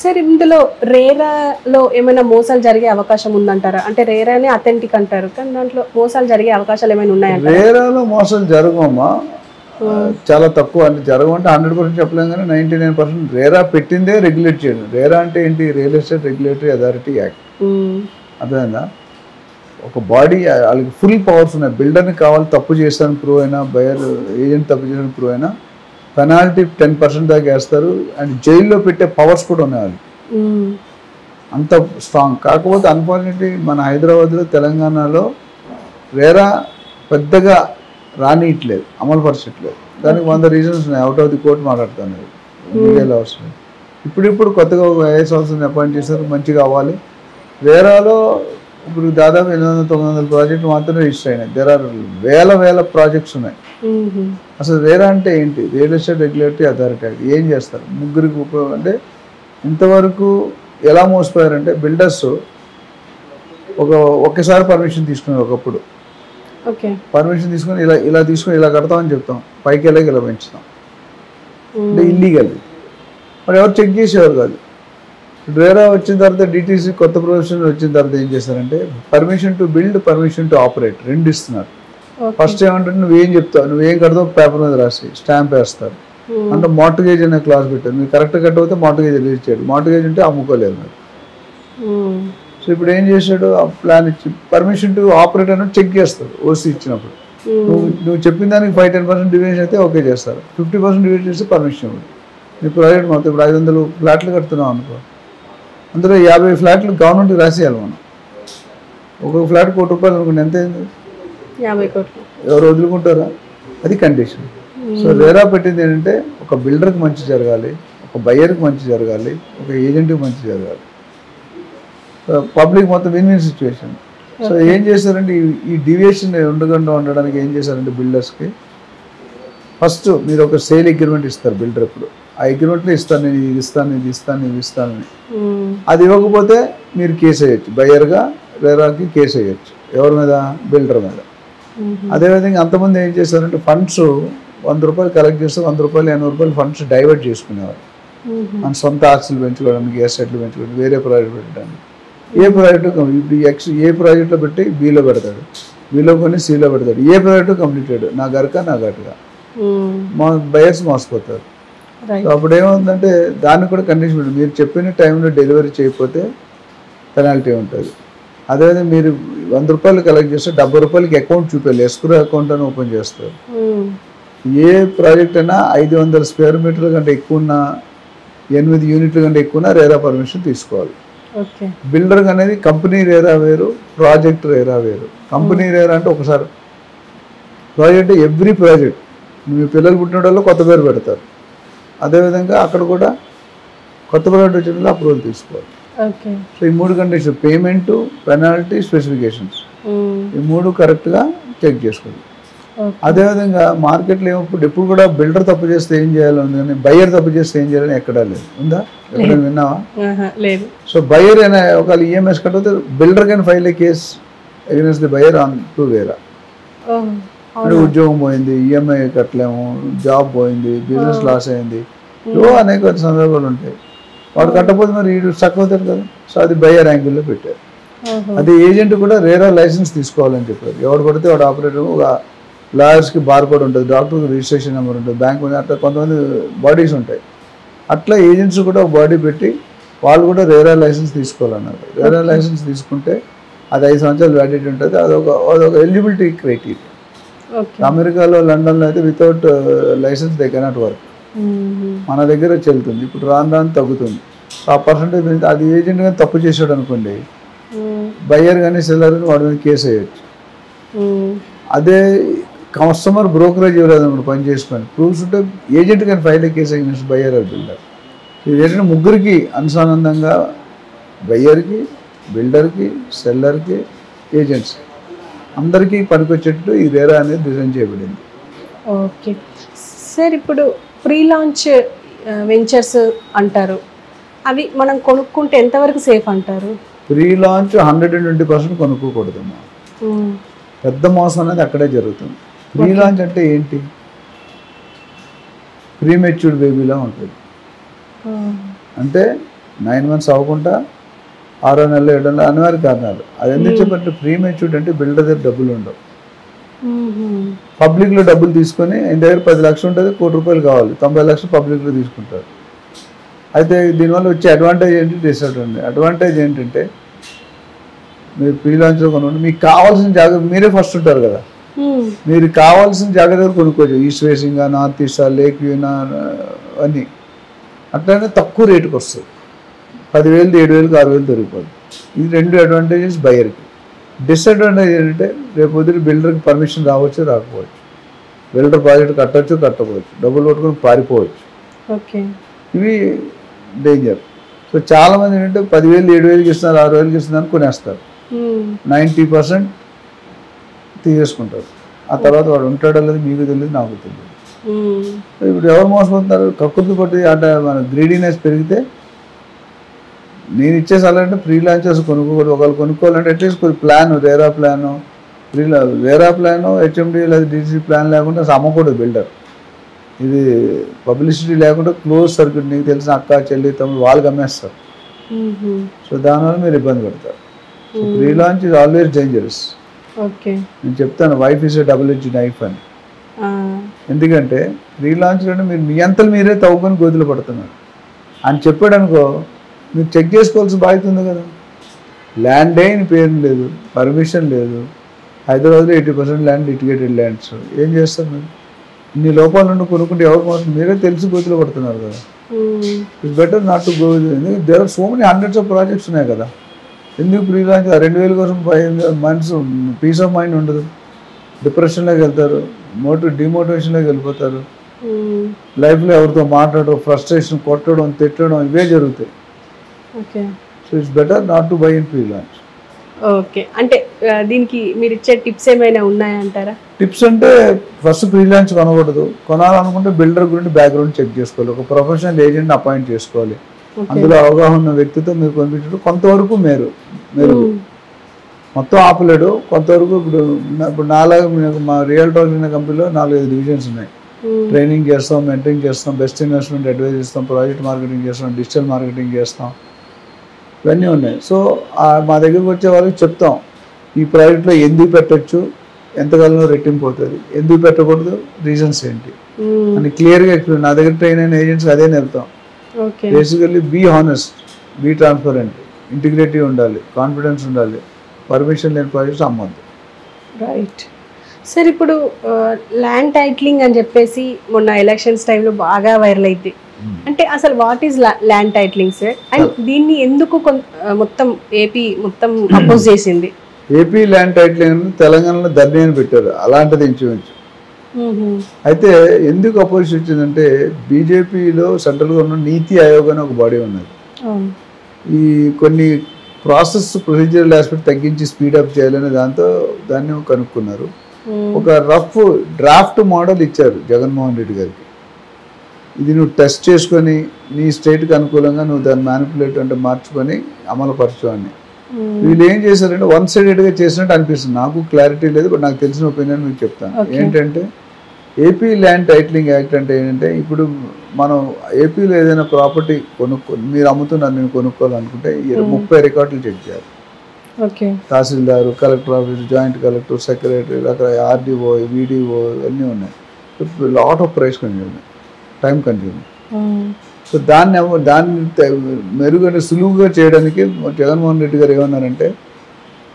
Sir ఇందులో రేరాలో ఏమైనా మోసాలు జరిగే అవకాశం ఉందంటారా? అంటే రేరానే అథెంటిక్ అంటారు, కానీ దాంట్లో మోసాలు జరిగే అవకాశాలు ఏమైనా ఉన్నాయంటారా? రేరాలో మోసాలు జరగమ్మా, చాలా తక్కువ. అంటే జరగమంటే 100% చెప్పలేం, కానీ 99% రేరా పెట్టిందే రెగ్యులేట్ చేయడం. రేరా అంటే ఏంటి? Real estate regulatory authority act. అర్థమైందా? ఒక బాడీ, వాళ్ళకి ఫుల్ పవర్స్ ఉన్నాయి. బిల్డర్ని కావాలి తప్పు చేస్తాను ప్రూవ్ అయినా, బయర్ ఏజెంట్ తప్పు చేసిన ప్రూవ్ అయినా పెనాల్టీ 10% దాకా వేస్తారు. అండ్ జైల్లో పెట్టే పవర్స్ కూడా ఉన్నాయి వాళ్ళకి, అంత స్ట్రాంగ్. కాకపోతే అన్ఫార్చునేట్లీ మన హైదరాబాద్లో, తెలంగాణలో రేరా పెద్దగా రానియట్లేదు, అమలుపరచట్లేదు. దానికి 100 రీజన్స్ ఉన్నాయి. అవుట్ ఆఫ్ ది కోర్ట్ మాట్లాడుతాను, మీడియాలో అవసరం. ఇప్పుడు కొత్తగా ఒక ఐఏఎస్ ఆఫీసర్ని అపాయింట్ చేశారు, మంచిగా అవ్వాలి. రేరాలో ఇప్పుడు దాదాపు 800-900 ప్రాజెక్టులు మాత్రమే రిజిస్టర్ అయినాయి. దేర్ ఆర్ వేల ప్రాజెక్ట్స్ ఉన్నాయి. అసలు రేరా అంటే ఏంటి? Real estate regulatory authority. ఏం చేస్తారు? ముగ్గురికి ఉపయోగం. అంటే ఇంతవరకు ఎలా మోసపోయారంటే బిల్డర్స్ ఒక్కసారి పర్మిషన్ తీసుకున్నారు. ఒకప్పుడు పర్మిషన్ తీసుకొని ఇలా తీసుకొని ఇలా కడతామని చెప్తాం, పైకి వెళ్ళాక ఇలా పెంచుతాం. అంటే ఇల్లీగల్. మరి ఎవరు చెక్ చేసేవారు కాదు. రేరా వచ్చిన తర్వాత డిటీసీ కొత్త ప్రొవిజన్ వచ్చిన తర్వాత ఏం చేస్తారంటే permission to build, permission to operate రెండు ఇస్తున్నారు. ఫస్ట్ ఏమంటే నువ్వేం చెప్తావు, నువ్వేం కడతావు పేపర్ మీద రాసి స్టాంప్ వేస్తారు. అంటే మార్టగేజ్ అనే క్లాస్ పెట్టారు. మీరు కరెక్ట్ కట్టకపోతే మార్టగేజ్ రిలీజ్ చేయడు. మార్టగేజ్ ఉంటే అమ్ముకోలేదు మరి. సో ఇప్పుడు ఏం చేశాడు, ఆ ప్లాన్ ఇచ్చి పర్మిషన్ టు ఆపరేట్ అనేది చెక్ చేస్తారు. ఓసీ ఇచ్చినప్పుడు నువ్వు చెప్పిన దానికి 5-10% డివిజన్ అయితే ఓకే చేస్తారు. 50% డివిజన్ చేస్తే పర్మిషన్ ఇవ్వదు. నీ ప్రాజెక్ట్ మొత్తం ఇప్పుడు 500 ఫ్లాట్లు కడుతున్నావు అనుకో, అందులో 50 ఫ్లాట్లు గవర్నమెంట్కి రాసేయాలి మనం. ఒక్కొక్క ఫ్లాట్ ₹1,00,00,000 అనుకోండి, ఎంత అయింది? 50 కోట్లు. ఎవరు వదులుకుంటారా? అది కండిషన్. సో రేరా పెట్టింది ఏంటంటే ఒక బిల్డర్కి మంచి జరగాలి, ఒక బయ్యర్కి మంచి జరగాలి, ఒక ఏజెంట్కి మంచి జరగాలి, పబ్లిక్ మొత్తం విన్ విన్ సిచ్యువేషన్. సో ఏం చేశారంటే ఈ డీవియేషన్ ఉండడానికి ఏం చేశారంటే బిల్డర్స్కి ఫస్ట్ మీరు ఒక సేల్ అగ్రిమెంట్ ఇస్తారు బిల్డర్. ఎప్పుడు ఆ అగ్రిమెంట్లో ఇస్తాను, నేను ఇది ఇస్తాను, ఇది ఇస్తాను, ఇది ఇస్తానని. అది ఇవ్వకపోతే మీరు కేసు వేయచ్చు, బయ్యర్గా రేరాకి కేసు వేయచ్చు. ఎవరి మీద? బిల్డర్ మీద. అదేవిధంగా అంతమంది ఏం చేశారంటే ఫండ్స్ ₹100 కలెక్ట్ చేస్తే ₹100, ₹80 ఫండ్స్ డైవర్ట్ చేసుకునేవారు. మన సొంత ఆస్తులు పెంచుకోవడానికి, ఎస్టేట్లు పెంచుకోవడానికి, వేరే ప్రాజెక్ట్ పెట్టడానికి. ఏ ప్రాజెక్టు ఇప్పుడు ఏ ప్రాజెక్ట్లో పెట్టి బీలో పెడతాడు, బీలో కొని సీలో పెడతాడు. ఏ ప్రాజెక్టు కంప్లీటెడ్, నా గరక నా గట్టుగా మా బయర్స్ మోసపోతారు. అప్పుడు ఏమవుతుందంటే దానికి కూడా కండిషన్ ఉంటుంది. మీరు చెప్పిన టైంలో డెలివరీ చేయకపోతే పెనాల్టీ ఉంటుంది. అదేవిధంగా మీరు ₹100 కలెక్ట్ చేస్తే ₹70 అకౌంట్ చూపించాలి, ఎస్క్రో అకౌంట్ అని ఓపెన్ చేస్తారు. ఏ ప్రాజెక్ట్ అయినా 500 స్క్వేర్ మీటర్ల కంటే ఎక్కువ ఉన్నా, 8 యూనిట్ల కంటే ఎక్కువ ఉన్నా రేరా పర్మిషన్ తీసుకోవాలి. బిల్డర్ అనేది కంపెనీ రేరా వేరు, ప్రాజెక్ట్ రేరా వేరు. కంపెనీ రేరా అంటే ఒకసారి ప్రాజెక్ట్, ఎవ్రీ ప్రాజెక్ట్ మీ పిల్లలు పుట్టిన వాళ్ళు కొత్త పేరు పెడతారు. అదేవిధంగా అక్కడ కూడా కొత్త ప్రాజెక్ట్ వచ్చిన అప్రూవల్ తీసుకోవాలి. సో ఈ 3 కండిషన్, పేమెంట్, పెనాల్టీ, స్పెసిఫికేషన్స్, ఈ 3 కరెక్ట్గా చెక్ చేసుకోవాలి. అదేవిధంగా మార్కెట్లో ఎప్పుడు కూడా బిల్డర్ తప్పు చేస్తే ఏం చేయాలని, కానీ బయ్యర్ తప్పు చేస్తే ఏం చేయాలని ఎక్కడా లేదు. ఉందా? ఎక్కడైనా విన్నావా? లేదు. సో బయ్యర్ అయినా ఒకవేళ ఈఎంఐస్ కట్టకపోతే builder can file A case against the buyer on to RERA. అంటే ఉద్యోగం పోయింది, ఈఎంఐ కట్టలేము, జాబ్ పోయింది, బిజినెస్ లాస్ అయింది, అనేక సందర్భాలు ఉంటాయి. వాడు కట్టకపోతే మరి వీడు స్టక్ అవుతాడు కదా. సో అది బయ్యర్ యాంగిల్లో పెట్టారు. అది ఏజెంట్ కూడా రేరా లైసెన్స్ తీసుకోవాలని చెప్పారు. ఎవడు పడితే వాడు ఆపరేటర్, ఒక లాయర్స్కి బార్ కోడ్ ఉంటుంది, డాక్టర్కి రిజిస్ట్రేషన్ నెంబర్ ఉంటుంది, బ్యాంక్ అట్లా కొంతమంది బాడీస్ ఉంటాయి. అట్లా ఏజెంట్స్ కూడా ఒక బాడీ పెట్టి వాళ్ళు కూడా రేరా లైసెన్స్ తీసుకోవాలన్నారు. రేరా లైసెన్స్ తీసుకుంటే అది 5 సంవత్సరాలు వ్యాలిడిటీ ఉంటుంది. అదొక ఎలిజిబిలిటీ క్రైటీరియా. అమెరికాలో, లండన్లో అయితే without licence they cannot work. మన దగ్గర చెల్లుతుంది. ఇప్పుడు రాను తగ్గుతుంది. ఆ పర్సంటేజ్ అది ఏజెంట్ కానీ తప్పు చేసాడు అనుకోండి, బయ్యర్ కానీ సెల్లర్ కానీ వాడి మీద కేసు వేయచ్చు. అదే కస్టమర్ బ్రోకరేజ్ ఇవ్వలేదు అనుకోండి, పని చేసుకొని ప్రూఫ్స్ ఉంటే ఏజెంట్ కానీ file case against buyer or builder. ఇది ఏంటంటే ముగ్గురికి అనుసానందంగా, బయ్యర్కి, బిల్డర్కి, సెల్లర్కి, ఏజెంట్స్కి అందరికీ పనికొచ్చేటట్టు ఈ రేరా అనేది డిజైన్ చేయబడింది. ఓకే సార్, ఇప్పుడు ప్రీ లాంచ్ వెంచర్స్ అంటారు, అవి మనం కొనుక్కుంటే ఎంతవరకు సేఫ్ అంటారు? Pre launch 120% కొనుక్కోకూడదమ్మా. పెద్ద మోసం అనేది అక్కడే జరుగుతుంది. ప్రీ లాంచ్ అంటే ఏంటి? ప్రీమెచ్యూర్డ్ బేబీలా ఉంటుంది. అంటే 9 months అవ్వకుండా 6వ నెలలో 7వ నెలలో అనివార్య కారణాలు. అది ఎందుకు చెప్పంటే ప్రీ మెచ్యూర్డ్ అంటే బిల్డర్ దగ్గర డబ్బులు ఉండవు. పబ్లిక్లో డబ్బులు తీసుకొని ఆయన దగ్గర 10 లక్షలు ఉంటుంది, ₹1 కోటి కావాలి, 90 లక్షలు పబ్లిక్లో తీసుకుంటారు. అయితే దీనివల్ల వచ్చే అడ్వాంటేజ్ ఏంటి, డిసడ్వాంటేజ్. అడ్వాంటేజ్ ఏంటంటే మీరు ప్రీ లాంచ్లో కొనుక్కోండి, మీకు కావాల్సిన జాగ్రత్త మీరే ఫస్ట్ ఉంటారు కదా, మీరు కావాల్సిన జాగ్రత్తలు కొనుక్కోవచ్చు. East facing, north east, lake వ్యూనా అన్నీ అట్లనే తక్కువ రేటుకి వస్తుంది. 10,000, 7,000, 6,000 దొరికిపోతుంది. ఇది 2 అడ్వాంటేజెస్ బయర్కి. డిసడ్వాంటేజ్ ఏంటంటే రేపు పొద్దున బిల్డర్కి పర్మిషన్ రావచ్చు, రాకపోవచ్చు. బిల్డర్ ప్రాజెక్ట్ కట్టవచ్చు, కట్టకపోవచ్చు, డబ్బులు పట్టుకొని పారిపోవచ్చు. ఇవి డేంజర్. సో చాలామంది ఏంటంటే 10,000, 7,000కి ఇస్తున్నారు, 6,000కి ఇస్తున్నారు కొనేస్తారు. 90% తీసేసుకుంటారు. ఆ తర్వాత వాడు ఉంటాడో లేదు మీకు తెలియదు, నాకు తెలియదు. ఇప్పుడు ఎవరు మోసపోతున్నారు, కక్కుర్తి పట్టి అంటే మన గ్రీడీనెస్ పెరిగితే. నేను ఇచ్చే సలహా అంటే ప్రీ లాంచెస్ కొనుక్కోకూడదు. ఒకళ్ళు కొనుక్కోవాలంటే అట్లీస్ట్ కొద్ది plan, RERA plan, RERA plan, HMD లేదా డిసి ప్లాన్ లేకుండా అమ్మకూడదు బిల్డర్. ఇది పబ్లిసిటీ లేకుండా క్లోజ్ సర్క్యూట్, నీకు తెలిసిన అక్క, చెల్లి, తమ్ముడు వాళ్ళకి అమ్మేస్తారు. సో దానివల్ల మీరు ఇబ్బంది పడతారు. Pre launch is always dangerous. నేను చెప్తాను, wife is a double edge knife అని. ఎందుకంటే ప్రీ లాంచ్లోనే మీరు మీ అంతలు మీరే తవ్వుకొని గోతులు పడుతున్నారు అని చెప్పాడు అనుకో, మీరు చెక్ చేసుకోవాల్సిన బాధ్యత ఉంది కదా. ల్యాండ్ అయిన పేరు లేదు, పర్మిషన్ లేదు. హైదరాబాద్లో 80% ల్యాండ్ లిటిగేటెడ్ ల్యాండ్స్. ఏం చేస్తారు మీరు? ఇన్ని లోపాల నుండి కొనుక్కుంటే ఎవరు మోసం, మీరే తెలిసి గోతులు పడుతున్నారు కదా. It's better not to go. There are so many hundreds of projects ఉన్నాయి కదా. ఎందుకు ప్రీ లాంచ్ 2,000 కోసం మనసు పీస్ ఆఫ్ మైండ్ ఉండదు, డిప్రెషన్లోకి వెళ్తారు, డిమోటివేషన్లోకి వెళ్ళిపోతారు. లైఫ్లో ఎవరితో మాట్లాడడం, ఫ్రస్ట్రేషన్, కొట్టడం, తిట్టడం ఇవే జరుగుతాయి. So it's better not to buy in pre launch. Okay, అంటే దీనికి మీరు ఇచ్చే టిప్స్ ఏమైనా ఉన్నాయంటారా? టిప్స్ అంటే ఫస్ట్ ప్రీ లాంచ్ కొనకూడదు. కొనాలనుకుంటే బిల్డర్ గురించి బ్యాక్గ్రౌండ్ చెక్ చేసుకోవాలి, ఒక ప్రొఫెషనల్ ఏజెంట్ అపాయింట్ చేసుకోవాలి, అందులో అవగాహన ఉన్న వ్యక్తితో మీరు కొనిపించడం కొంతవరకు మెరుగు. మొత్తం ఆపలేడు, కొంతవరకు. ఇప్పుడు నాలాగా మా రియల్ టాక్ కంపెనీలో 4-5 డివిజన్స్ ఉన్నాయి. ట్రైనింగ్ చేస్తాం, మెంటరింగ్ చేస్తాం, బెస్ట్ ఇన్వెస్ట్మెంట్ అడ్వైజ్ ఇస్తాం, ప్రాజెక్ట్ మార్కెటింగ్ చేస్తాం, డిజిటల్ మార్కెటింగ్ చేస్తాం, ఇవన్నీ ఉన్నాయి. సో మా దగ్గరకు వచ్చే వాళ్ళకి చెప్తాం, ఈ ప్రాజెక్ట్లో ఎందుకు పెట్టచ్చు, ఎంతకాలంలో రెట్టింపు అవుతుంది, ఎందుకు పెట్టకూడదు, రీజన్స్ ఏంటి అని క్లియర్గా ఎక్స్ప్లెయిన్. నా దగ్గర ట్రైన్ అయిన ఏజెంట్స్ అదే నేర్పుతాం. Basically be honest, be transparent, integrity ఉండాలి, కాన్ఫిడెన్స్ ఉండాలి, పర్మిషన్ లేని ప్రాజెక్ట్స్ అమ్మద్దు. Right sir. ఇప్పుడు ల్యాండ్ టైటిలింగ్ అని చెప్పేసి మొన్న ఎలక్షన్స్ టైంలో బాగా వైరల్ అయింది. అంటే అసలు what is land titling sir, and దీన్ని ఎందుకు మొత్తం ఏపీ మొత్తం అపోజ్ చేసింది? ఏపీ ల్యాండ్ టైటిలింగ్ తెలంగాణలో ధర్నీ అని పెట్టారు, అలాంటిది ఇంచుమించు. అయితే ఎందుకు అపోజిషన్ వచ్చిందంటే బీజేపీలో సెంట్రల్గా ఉన్న నీతి ఆయోగ్ అని ఒక బాడీ ఉన్నది. ఈ కొన్ని ప్రాసెస్ ప్రొసీజరల్ ఆస్పెక్ట్ తగ్గించి స్పీడప్ చేయాలని దాన్ని కనుక్కున్నారు. ఒక రఫ్ డ్రాఫ్ట్ మోడల్ ఇచ్చారు జగన్మోహన్ రెడ్డి గారికి. ఇది నువ్వు టెస్ట్ చేసుకొని నీ స్టేట్కి అనుకూలంగా నువ్వు దాన్ని మ్యానిపులేట్ అంటే మార్చుకొని అమలుపరచు అని. వీళ్ళు ఏం చేశారంటే వన్ సైడెడ్గా చేసినట్టు అనిపిస్తుంది. నాకు క్లారిటీ లేదు, బట్ నాకు తెలిసిన ఒపీనియన్ మీకు చెప్తాను. ఏంటంటే ఏపీ ల్యాండ్ టైటిలింగ్ యాక్ట్ అంటే ఏంటంటే, ఇప్పుడు మనం ఏపీలో ఏదైనా ప్రాపర్టీ మీరు అమ్ముతున్నారు, నేను కొనుక్కోవాలనుకుంటే 30 రికార్డులు చెక్ చేయాలి. Tahsildar, collector office, joint collector, secretary, అక్కడ ఆర్డీఓ, వీడిఓ ఇవన్నీ ఉన్నాయి. Lot of price consuming, time consuming. So దాన్ని మెరుగైన సులువుగా చేయడానికి జగన్మోహన్ రెడ్డి గారు ఏమన్నారంటే,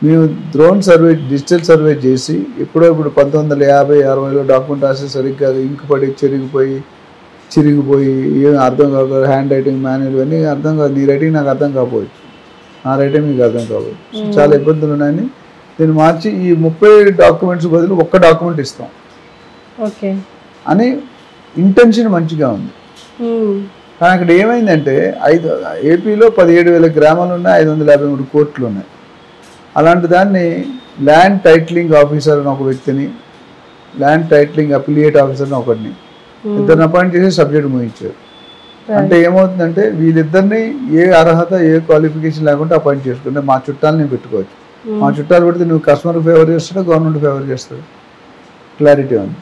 మేము డ్రోన్ సర్వే, డిజిటల్ సర్వే చేసి ఇప్పుడు 1950-60లో డాక్యుమెంట్ రాసి సరిగ్గా ఇంకు పడి చిరిగిపోయి ఏం అర్థం కాదు, హ్యాండ్ రైటింగ్, మాన్యువల్ ఇవన్నీ అర్థం కాదు. నీ రైటింగ్ నాకు అర్థం కాకపోవచ్చు, నా రైటింగ్ మీకు అర్థం కావచ్చు, చాలా ఇబ్బందులు ఉన్నాయని దీన్ని మార్చి ఈ 30 డాక్యుమెంట్స్ బదులు 1 డాక్యుమెంట్ ఇస్తాం అని ఇంటెన్షన్ మంచిగా ఉంది. కానీ అక్కడ ఏమైందంటే ఏపీలో 17,000 గ్రామాలు ఉన్నాయి, 553 కోట్లు ఉన్నాయి. అలాంటి దాన్ని ల్యాండ్ టైటిలింగ్ ఆఫీసర్ అని ఒక వ్యక్తిని, ల్యాండ్ టైటిలింగ్ అఫిలియేట్ ఆఫీసర్ని ఒకటిని, ఇద్దరిని అపాయింట్ చేసి సబ్జెక్ట్ ముగించారు. అంటే ఏమవుతుందంటే వీళ్ళిద్దరిని ఏ అర్హత, ఏ క్వాలిఫికేషన్ లేకుండా అపాయింట్ చేసుకుంటే మా చుట్టాలని పెట్టుకోవచ్చు. మా చుట్టాలు పెడితే నువ్వు కస్టమర్కి ఫేవర్ చేస్తాడు, గవర్నమెంట్ ఫేవర్ చేస్తాడు, క్లారిటీ ఉంది.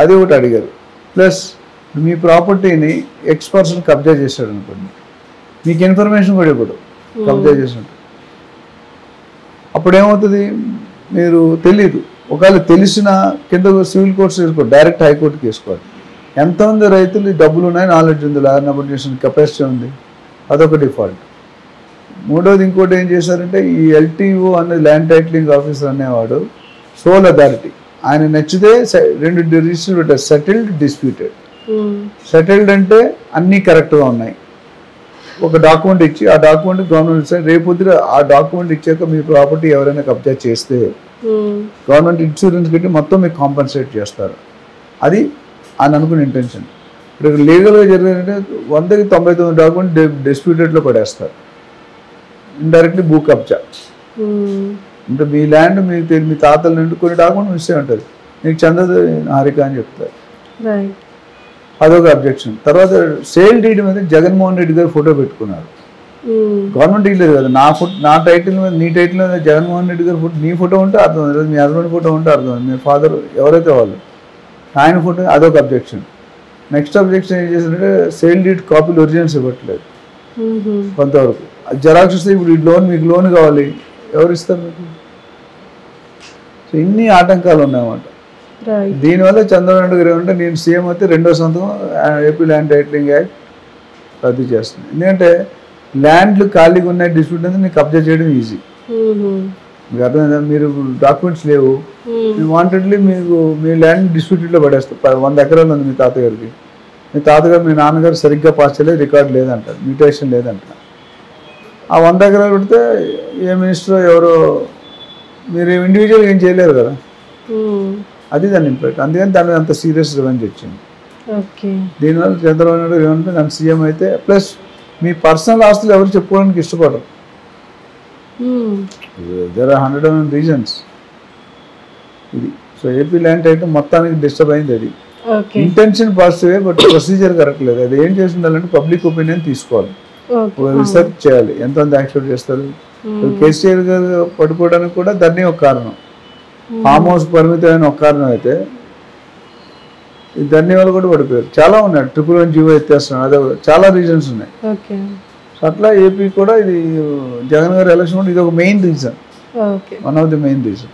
అది ఒకటి అడిగారు. ప్లస్ మీ ప్రాపర్టీని ఎక్స్ పర్సన్ కబ్జా చేశాడు అనుకోండి, మీకు ఇన్ఫర్మేషన్ కూడా ఇవ్వడు కబ్జా చేసినట్టు. అప్పుడు ఏమవుతుంది, మీరు తెలీదు. ఒకవేళ తెలిసిన కింద సివిల్ కోర్ట్స్ వేసుకోవాలి, డైరెక్ట్ హైకోర్టుకి వేసుకోవాలి. ఎంతమంది రైతులు డబ్బులు ఉన్నాయి, నాలెడ్జ్ ఉంది, ల్యాండ్ అప్లికేషన్ కెపాసిటీ ఉంది, అదొక డిఫాల్ట్. మూడోది ఇంకోటి ఏం చేశారంటే, ఈ ఎల్టీఓ అనేది ల్యాండ్ టైటిలింగ్ ఆఫీసర్ అనేవాడు సోల్ అథారిటీ. ఆయన నచ్చితే 2 రిజిస్టర్ పెట్టారు, సెటిల్డ్, డిస్ప్యూటెడ్. సెటిల్డ్ అంటే అన్నీ కరెక్ట్గా ఉన్నాయి. ఒక డాక్యుమెంట్ ఇచ్చి ఆ డాక్యుమెంట్ గవర్నమెంట్ ఇస్తే రేపొద్దున ఆ డాక్యుమెంట్ ఇచ్చాక మీ ప్రాపర్టీ ఎవరైనా కబ్జా చేస్తే గవర్నమెంట్ ఇన్సూరెన్స్ పెట్టి మొత్తం మీకు కాంపన్సేట్ చేస్తారు. అది ఆయన అనుకున్న ఇంటెన్షన్. ఇప్పుడు లీగల్గా జరిగిందంటే 100కి 99 డాక్యుమెంట్ డిస్ప్యూటెడ్లో పడేస్తారు. ఇండైరెక్ట్లీ భూ కబ్జా. అంటే మీ ల్యాండ్ మీకు మీ తాతల నుండి కొన్ని డాక్యుమెంట్ మిస్ అయి ఉంటుంది, నీకు చెందదు హారిక అని చెప్తారు. అదొక అబ్జెక్షన్. తర్వాత సేల్ డీడ్ మీద జగన్మోహన్ రెడ్డి గారు ఫోటో పెట్టుకున్నారు. గవర్నమెంట్ ఇవ్వలేదు కదా, నా టైటిల్ మీద నీ టైటిల్ మీద జగన్మోహన్ రెడ్డి గారు ఫోటో, నీ ఫోటో ఉంటే అర్థం, లేదు మీ హస్బెండ్ ఫోటో ఉంటే అర్థం, మీ ఫాదర్ ఎవరైతే వాళ్ళు ఆయన ఫోటో, అదొక అబ్జెక్షన్. నెక్స్ట్ అబ్జెక్షన్ ఏం చేశారంటే సేల్ డీడ్ కాపీలు ఒరిజినల్స్ ఇవ్వట్లేదు కొంతవరకు. జెరాక్స్ ఇస్తే ఇప్పుడు ఈ లోన్, మీకు లోన్ కావాలి, ఎవరు ఇస్తారు మీకు? సో ఇన్ని ఆటంకాలు ఉన్నాయన్నమాట. దీనివల్ల చంద్రబాబు నాయుడు గారు ఏమంటే, నేను సీఎం అయితే 2వ సంతకం ఏపీ ల్యాండ్ టైటిలింగ్ యాక్ట్ రద్దు చేస్తుంది. ఎందుకంటే ల్యాండ్లు ఖాళీగా ఉన్నాయి, డిస్ప్యూట్ ఉంది, నీకు కబ్జా చేయడం ఈజీ. మీకు అర్థమైందా? మీరు డాక్యుమెంట్స్ లేవు, మీ వాంటెడ్లీ మీకు మీ ల్యాండ్ డిస్ప్యూటెడ్లో పడేస్తారు. 100 ఎకరాలు ఉంది మీ తాతగారికి, మీ తాతగారు మీ నాన్నగారు సరిగ్గా పాస్ చేయలేదు, రికార్డు లేదంటారు, మ్యూటేషన్ లేదంటారు. ఆ 100 ఎకరాలు పెడితే ఏ మినిస్టర్ ఎవరో, మీరు ఇండివిజువల్గా ఏం చేయలేరు కదా, అది దాని ఇంపాక్ట్. అందుకని దాని అంత సీరియస్ రివెంజ్ వచ్చింది. దీనివల్ల చంద్రబాబు నాయుడు ఏమంటే, నన్ను సీఎం అయితే ప్లస్ మీ పర్సనల్ ఆస్తులు ఎవరు చెప్పుకోవడానికి ఇష్టపడరు. దేర్ ఆర్ 101 రీజన్స్ ఇది. సో ఏపీ ల్యాండ్ టైటిల్ మొత్తానికి డిస్టర్బ్ అయింది. అది ఇంటెన్షన్ పాజిటివే, బట్ ప్రొసీజర్ కరెక్ట్ లేదు. అది ఏం చేసి ఉండాలంటే పబ్లిక్ ఒపీనియన్ తీసుకోవాలి, రీసెర్చ్ చేయాలి, ఎంతమంది యాక్సెప్ట్ చేస్తారు. కేసీఆర్ గారు పడిపోవడానికి కూడా దాన్ని ఒక కారణం, ఫామ్ హౌస్ పరిమితమైన ఒక కారణం అయితే దాన్ని వాళ్ళు కూడా పడిపోయారు. చాలా ఉన్నాయి, 111 జీవో ఎత్తేస్తున్నాడు, అదే చాలా రీజన్స్ ఉన్నాయి. సో అట్లా ఏపీ కూడా ఇది జగన్ గారి ఎలక్షన్ కూడా ఇది ఒక main reason, one of the main reason.